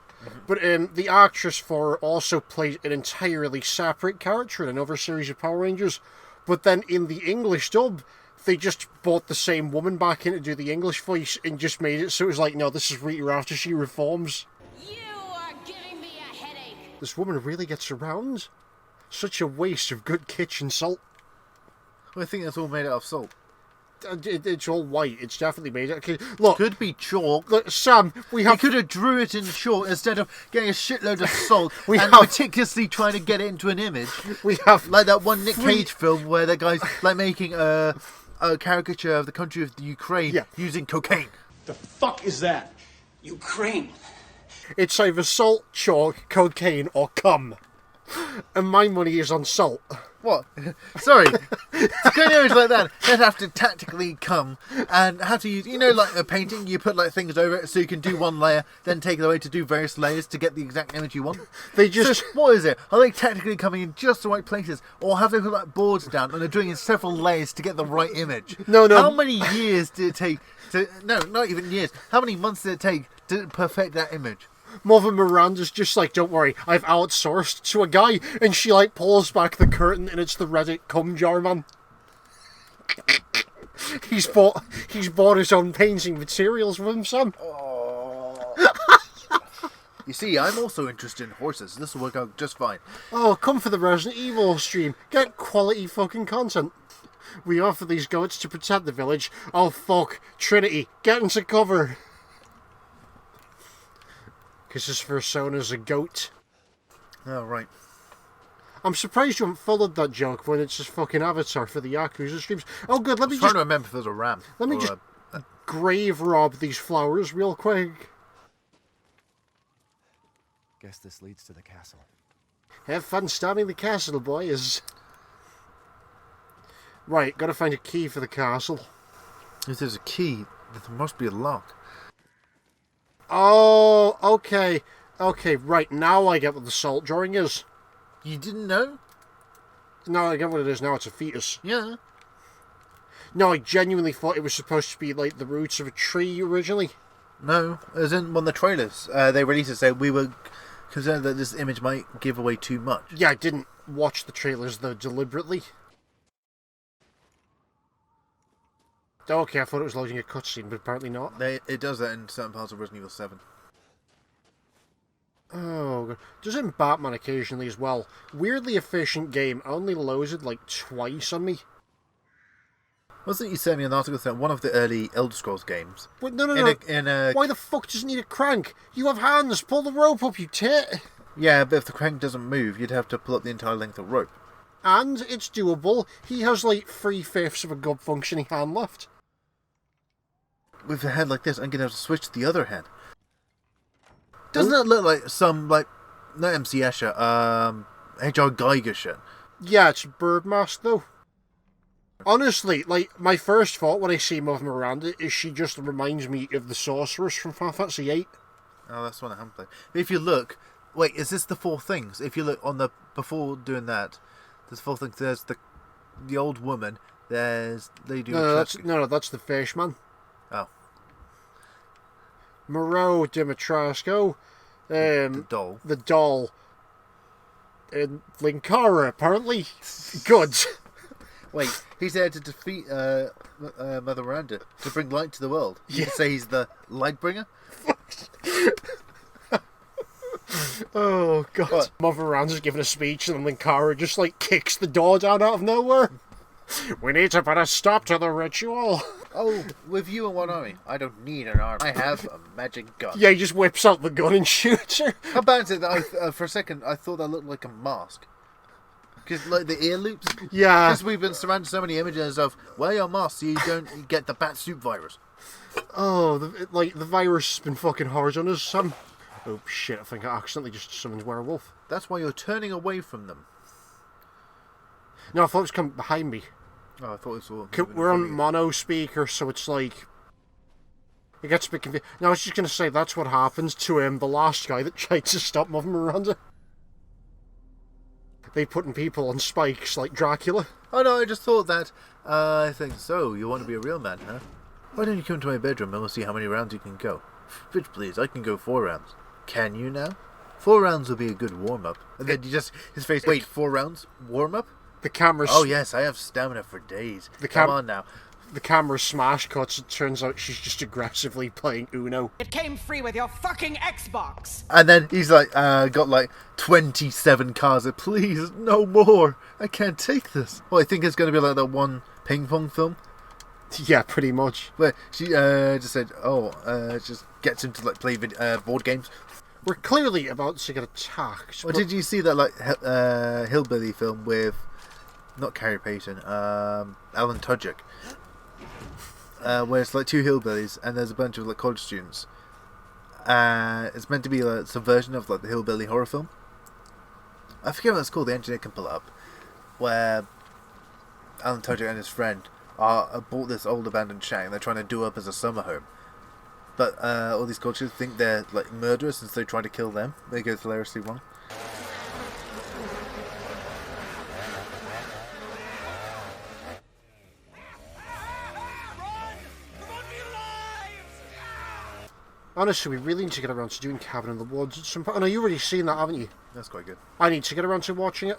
but the actress for her also plays an entirely separate character in another series of Power Rangers, but then in the English dub, they just brought the same woman back in to do the English voice and just made it so it was like, no, this is Rita after she reforms. You are giving me a headache. This woman really gets around? Such a waste of good kitchen salt. I think it's all made out of salt. It's all white. It's definitely made. Okay, look. Could be chalk. Look, Sam, we have. He could have drew it in chalk instead of getting a shitload of salt We and have- meticulously trying to get it into an image. We have Like that one Nick Cage film where the guy's like making a caricature of the country of the Ukraine using cocaine. The fuck is that? Ukraine. It's either salt, chalk, cocaine, or cum. And my money is on salt. What? Sorry. To go an image like that, they'd have to tactically come and have to use, like a painting, you put like things over it so you can do one layer, then take it away to do various layers to get the exact image you want. They just... So, what is it? Are they tactically coming in just the right places? Or have they put like boards down and they're doing in several layers to get the right image? No. How many years did it take to... No, not even years. How many months did it take to perfect that image? Mother Miranda's just like, don't worry, I've outsourced to a guy, and she like pulls back the curtain and it's the Reddit cum jar man. He's bought his own painting materials with him, Sam. You see, I'm also interested in horses. This will work out just fine. Oh, come for the Resident Evil stream. Get quality fucking content. We offer these goats to protect the village. Oh fuck, Trinity, get into cover. Because his persona's a goat. Oh, right. I'm surprised you haven't followed that joke when it's his fucking avatar for the Yakuza streams. Oh good, let me trying just... to remember if there's a ram. Let me just grave rob these flowers real quick. Guess this leads to the castle. Have fun storming the castle, boys. Right, gotta find a key for the castle. If there's a key, there must be a lock. Oh, okay. Okay, right, now I get what the salt drawing is. You didn't know? No, I get what it is now, it's a fetus. Yeah. No, I genuinely thought it was supposed to be like the roots of a tree originally. No, as in one of the trailers, they released it saying we were concerned that this image might give away too much. Yeah, I didn't watch the trailers though deliberately. Okay, I thought it was loading a cutscene, but apparently not. It does that in certain parts of Resident Evil 7. Oh, God. Does it in Batman occasionally as well? Weirdly efficient game, only loaded like twice on me. Wasn't you sent me an article saying one of the early Elder Scrolls games? Wait, no. Why the fuck does it need a crank? You have hands, pull the rope up, you tit! Yeah, but if the crank doesn't move, you'd have to pull up the entire length of rope. And it's doable. He has like 3/5 of a good functioning hand left. With a hand like this, I'm going to have to switch to the other hand. Doesn't that look like some, like, not MC Escher, H.R. Geiger shit? Yeah, it's bird mask though. Honestly, like, my first thought when I see Mother Miranda is she just reminds me of the sorceress from Final Fantasy VIII. Oh, that's one I haven't played. But if you look, wait, is this the four things? If you look on the, before doing that, there's four things. There's the old woman, there's Lady No, that's the fish man. Oh. Moreau Dimitrescu, the doll. The doll. And Linkara, apparently. Good. Wait, he's there to defeat Mother Miranda, to bring light to the world. You could say he's the light bringer? Oh, God. What? Mother Miranda's giving a speech and then Linkara just, like, kicks the door down out of nowhere. We need to put a stop to the ritual. Oh, with you in one army. I don't need an army. I have a magic gun. Yeah, he just whips out the gun and shoots her. How bad is it that for a second I thought that looked like a mask? Because, like, the ear loops? Yeah. Because we've been surrounded so many images of, wear your mask so you don't get the bat soup virus. Oh, the virus has been fucking hard on us, Sam. Oh, shit, I think I accidentally just summoned werewolf. That's why you're turning away from them. No, I thought it was coming behind me. Oh, I thought it was all... We're on mono speaker, so it's like... It gets a bit confused. No, I was just going to say that's what happens to the last guy that tried to stop Mother Miranda. They putting people on spikes like Dracula. Oh no, I just thought that. I think so. You want to be a real man, huh? Why don't you come to my bedroom and we'll see how many rounds you can go? Bitch, please, I can go 4 rounds. Can you now? 4 rounds will be a good warm-up. And then you just... His face... Wait, 4 rounds? Warm-up? The camera's... Oh yes, I have stamina for days. Come on now. the camera smash cuts, it turns out she's just aggressively playing Uno. It came free with your fucking Xbox. And then he's like, got like 27 cards. Like, please, no more. I can't take this. Well, I think it's going to be like that one ping pong film. Yeah, pretty much. Where she just said, just gets him to like play board games. We're clearly about to get attacked. Well, did you see that like hillbilly film with, not Carrie Payton, Alan Tudyk? Where it's like two hillbillies and there's a bunch of like college students. It's meant to be like some version of like the hillbilly horror film. I forget what it's called. The engineer can pull it up. Where Alan Tudyk and his friend bought this old abandoned shack and they're trying to do up as a summer home. But all these college students think they're like murderers and so they try to kill them. They go hilariously wrong. Honestly, we really need to get around to doing Cabin in the Woods at some point. Oh, no, you've already seen that, haven't you? That's quite good. I need to get around to watching it.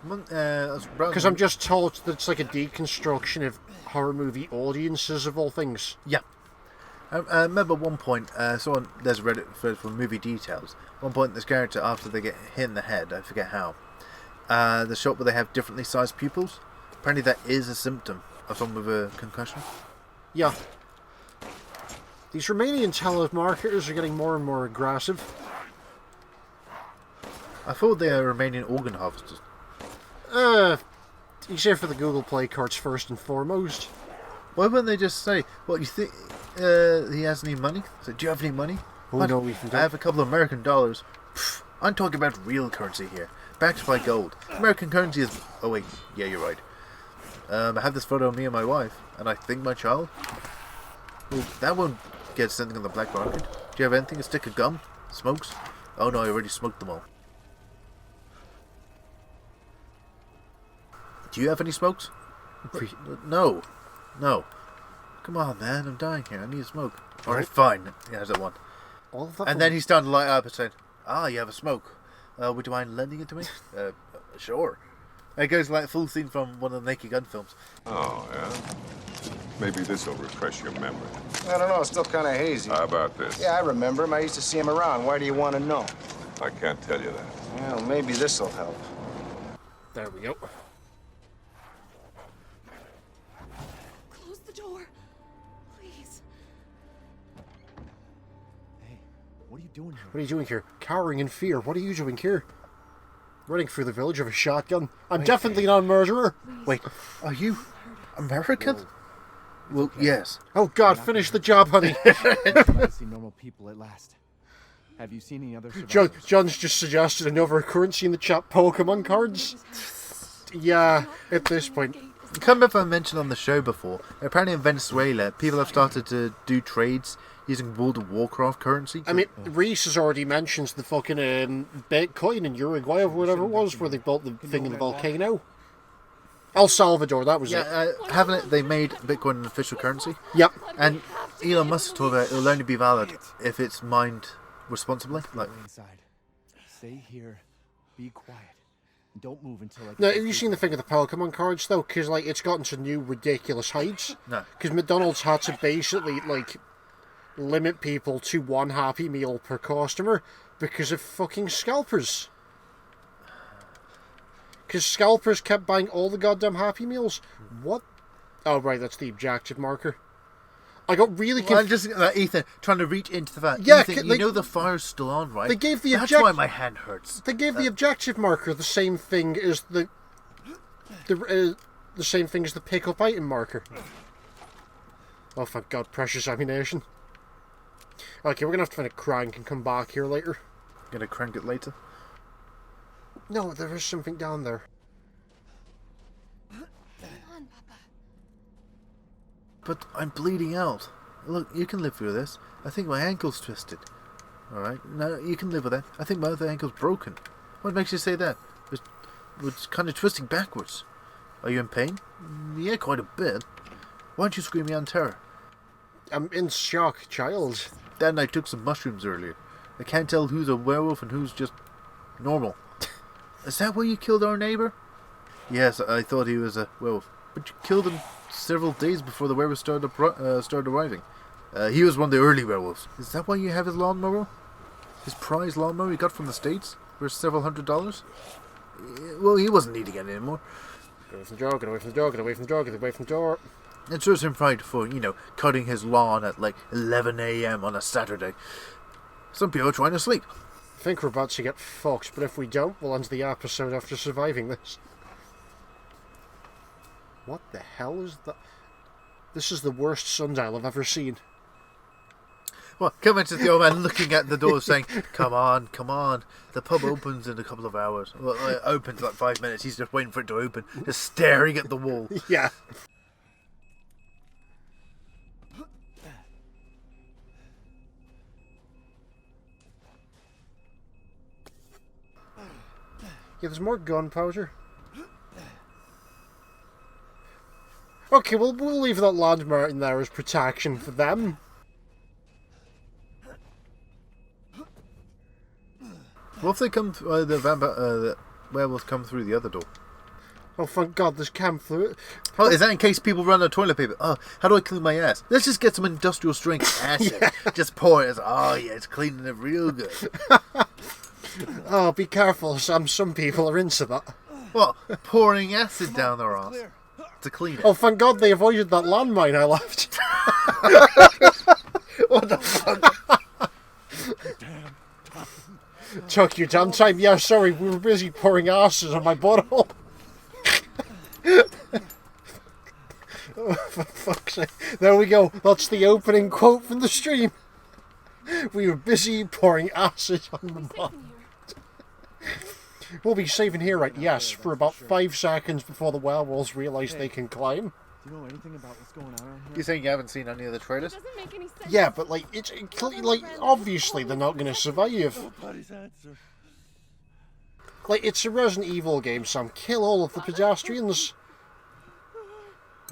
Because I'm just told that it's like a deconstruction of horror movie audiences of all things. Yeah. I remember one point, there's a Reddit thread for movie details. One point, this character, after they get hit in the head, I forget how, the shot where they have differently sized pupils, apparently that is a symptom of someone with a concussion. Yeah. These Romanian telemarketers are getting more and more aggressive. I thought they are Romanian organ harvesters. Except for the Google Play cards first and foremost. Why wouldn't they just say, well, you think he has any money? So, do you have any money? Oh, no, we can I have a couple of American dollars. Pfft, I'm talking about real currency here. Backed by gold. American currency is... Oh, wait. Yeah, you're right. I have this photo of me and my wife, and I think my child. Well, that won't get something on the black market. Do you have anything? A stick of gum? Smokes? Oh, no, I already smoked them all. Do you have any smokes? No. No. Come on, man. I'm dying here. I need a smoke. Alright, fine. Here's that one. And then he's starting to light up and saying, you have a smoke. Would you mind lending it to me? Sure. And it goes like full scene from one of the Naked Gun films. Oh, yeah? Maybe this will refresh your memory. I don't know. It's still kind of hazy. How about this? Yeah, I remember him. I used to see him around. Why do you want to know? I can't tell you that. Well, maybe this will help. There we go. Close the door. Please. Hey, what are you doing here? What are you doing here? Cowering in fear. What are you doing here? Running through the village with a shotgun. I'm definitely not a murderer. Wait, are you American? Well, yes. Oh God, finish the job, honey. I see normal people at last. Have you seen any other survivors? John's just suggested another currency in the chat, Pokemon cards. Yeah, at this point. I can't remember if I mentioned on the show before. Apparently in Venezuela, people have started to do trades using World of Warcraft currency. I mean, Reese has already mentioned the fucking Bitcoin in Uruguay or whatever it was, where they built the thing in the volcano. El Salvador, that was it. Haven't it? They made Bitcoin an official currency. Yep. And Elon Musk told about it'll only be valid if it's mined responsibly. Like inside. Stay here. Be quiet. Don't move until I... Now, have you seen the thing of the Pokemon cards, though? Because, like, it's gotten to new ridiculous heights. No. Because McDonald's had to basically, like, limit people to one Happy Meal per customer because of fucking scalpers. Because scalpers kept buying all the goddamn Happy Meals. What? Oh, right, that's the objective marker. I got really confused. I'm just, Ethan, trying to reach into the fact. Yeah, Ethan, you know the fire's still on, right? They gave the That's why my hand hurts. They gave the objective marker the same thing as the same thing as the pick-up item marker. Oh, thank God, precious ammunition. Okay, we're gonna have to find a crank and come back here later. Gonna crank it later? No, there is something down there. But I'm bleeding out. Look, you can live through this. I think my ankle's twisted. Alright, no, you can live with that. I think my other ankle's broken. What makes you say that? It's kind of twisting backwards. Are you in pain? Yeah, quite a bit. Why aren't you screaming out in terror? I'm in shock, child. Dad and I took some mushrooms earlier. I can't tell who's a werewolf and who's just normal. Is that why you killed our neighbour? Yes, I thought he was a werewolf. But you killed him several days before the werewolves started arriving. He was one of the early werewolves. Is that why you have his lawnmower? His prize lawnmower he got from the States for several $100s? Well, he wasn't needing it anymore. Get away from the door, get away from the door, get away from the door, get away from the door. It serves him right for, cutting his lawn at like 11 a.m. on a Saturday. Some people are trying to sleep. I think we're about to get fucked, but if we don't, we'll end the episode after surviving this. What the hell is that? This is the worst sundial I've ever seen. Well, come into the old man looking at the door saying, come on, come on. The pub opens in a couple of hours. Well, it opens like 5 minutes. He's just waiting for it to open, just staring at the wall. Yeah. Yeah, there's more gunpowder. Okay, we'll leave that landmark in there as protection for them. What if they come? The werewolves come through the other door. Oh, thank God, there's camp through it. Oh, is that in case people run out of toilet paper? Oh, how do I clean my ass? Let's just get some industrial strength acid. Yeah. Just pour it. Oh, yeah, it's cleaning it real good. Oh, be careful, Sam. Some people are into that. What? Pouring acid down their ass to clean it? Oh, thank God they avoided that landmine I left. What the fuck? Took you damn time. Yeah, sorry, we were busy pouring asses on my butthole. Oh, for fuck's sake. There we go. That's the opening quote from the stream. We were busy pouring acid on the bottom. We'll be saving here, right? Yes, for about 5 seconds before the werewolves realise they can climb. Do you know anything about what's going on around here? You saying you haven't seen any of the trailers? Doesn't make any sense. Yeah, but like, it's like obviously they're not going to survive. Like, it's a Resident Evil game, Sam. Kill all of the pedestrians.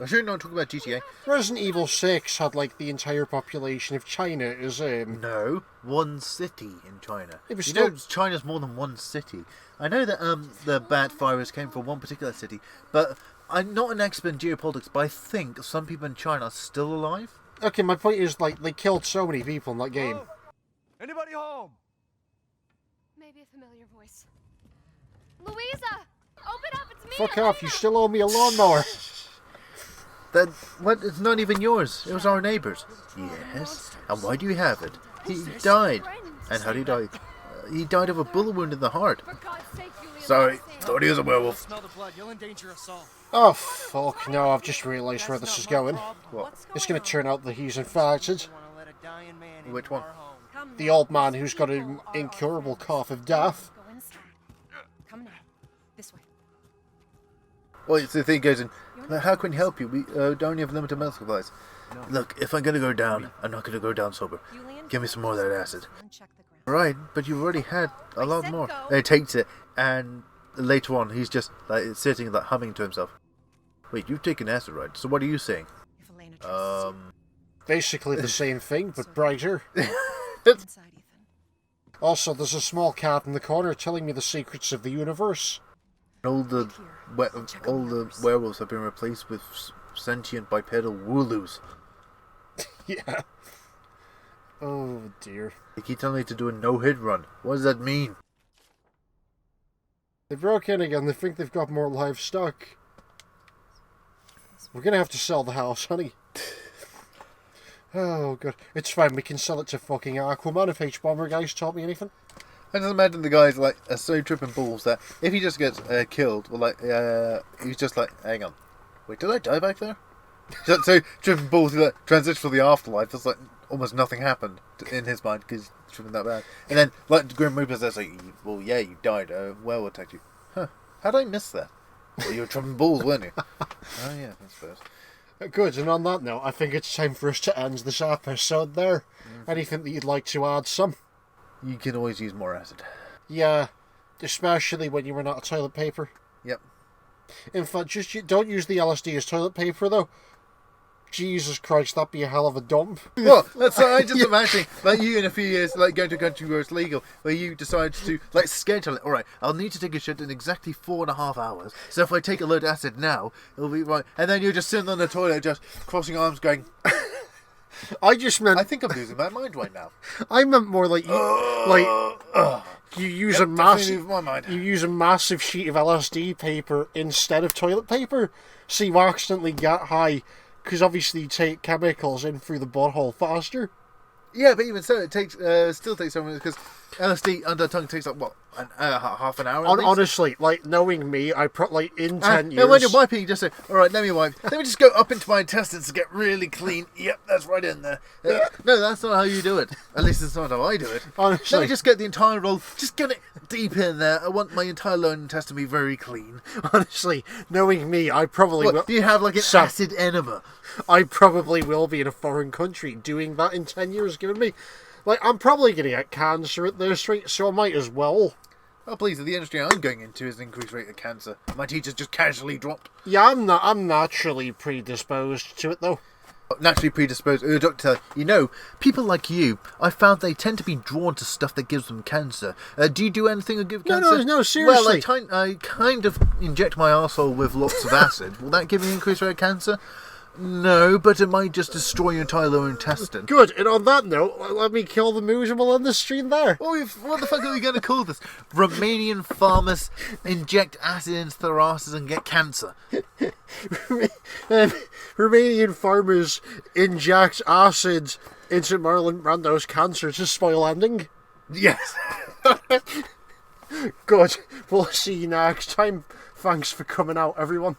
I should not talk about GTA. Resident Evil 6 had like the entire population of China as No, one city in China. It was China's more than one city. I know that the bat virus came from one particular city, but I'm not an expert in geopolitics, but I think some people in China are still alive. Okay, my point is, like, they killed so many people in that game. Oh. Anybody home? Maybe a familiar voice. Louisa! Open up, it's me! Fuck off, you still owe me a lawnmower. That what? It's not even yours. It was our neighbour's. Yes. And why do you have it? He died. And how did he die? He died of a bullet wound in the heart. Sorry, thought he was a werewolf. Smell the blood. You'll endanger us all. Oh fuck! No, I've just realised where this is going. What? It's going to turn out that he's infected. Which one? The old man who's got an incurable cough of death. Come now. This way. Well, the thing goes in. How can we help you? We don't have limited medical supplies. No. Look, if I'm going to go down, I'm not going to go down sober. Give me some more of that acid. Right, but you've already had a lot more. He takes it, and later on, he's just like sitting, like humming to himself. Wait, you've taken acid, right? So what are you saying? Basically the same thing, but brighter. Also, there's a small cat in the corner telling me the secrets of the universe. All the werewolves have been replaced with sentient bipedal wooloos. Yeah. Oh dear. They keep telling me to do a no-hit run. What does that mean? They broke in again. They think they've got more livestock. We're gonna have to sell the house, honey. Oh god. It's fine. We can sell it to fucking Aquaman if H-Bomber guys taught me anything. I just imagine the guys like are so tripping balls that if he just gets killed, or like he's just like, hang on, wait, did I die back there? So tripping balls, he like transition for the afterlife. It's like almost nothing happened in his mind because he's tripping that bad. And then like Grim Reaper's there, like, well, yeah, you died. Well, attacked you. Huh? How did I miss that? Well, you were tripping balls, weren't you? Oh yeah, that's first. Good. And on that note, I think it's time for us to end this episode there. Anything that you'd like to add, Sam? You can always use more acid. Yeah, especially when you run out of toilet paper. Yep. In fact, just don't use the LSD as toilet paper, though. Jesus Christ, that'd be a hell of a dump. Well, that's what I just imagine, like you in a few years, like going to a country where it's legal, where you decide to like schedule it. All right, I'll need to take a shit in exactly 4.5 hours. So if I take a load of acid now, it'll be right. And then you're just sitting on the toilet, just crossing arms, going. I just meant. I think I'm losing my mind right now. I meant more like you use a massive. You use a massive sheet of LSD paper instead of toilet paper, so you accidentally get high. Because obviously you take chemicals in through the butthole faster. Yeah, but even so, it takes still takes some because LSD under tongue takes like what half an hour. Honestly, like knowing me, I in 10 years. And when you're wiping, you just say, "All right, let me wipe. Let me just go up into my intestines to get really clean." Yep, that's right in there. No, that's not how you do it. At least it's not how I do it. Honestly, let me just get the entire roll. Just get it deep in there. I want my entire lower intestine to be very clean. Honestly, knowing me, I probably will. Do you have like an acid enema? I probably will be in a foreign country doing that in 10 years, given me. Like, I'm probably going to get cancer at this rate, so I might as well. Oh, please, the industry I'm going into is an increased rate of cancer. My teachers just casually dropped. Yeah, I'm naturally predisposed to it, though. Naturally predisposed. Doctor, you know, people like you, I found they tend to be drawn to stuff that gives them cancer. Do you do anything that gives cancer? No, seriously. Well, I kind of inject my arsehole with lots of acid. Will that give me an increased rate of cancer? No, but it might just destroy your entire lower intestine. Good, and on that note, let me kill the moose and we'll end the stream there. What the fuck are we going to call this? Romanian farmers inject acid into their asses and get cancer. Romanian farmers inject acid into Marlon Brando's cancer to spoil ending. Yes. Good, we'll see you next time. Thanks for coming out, everyone.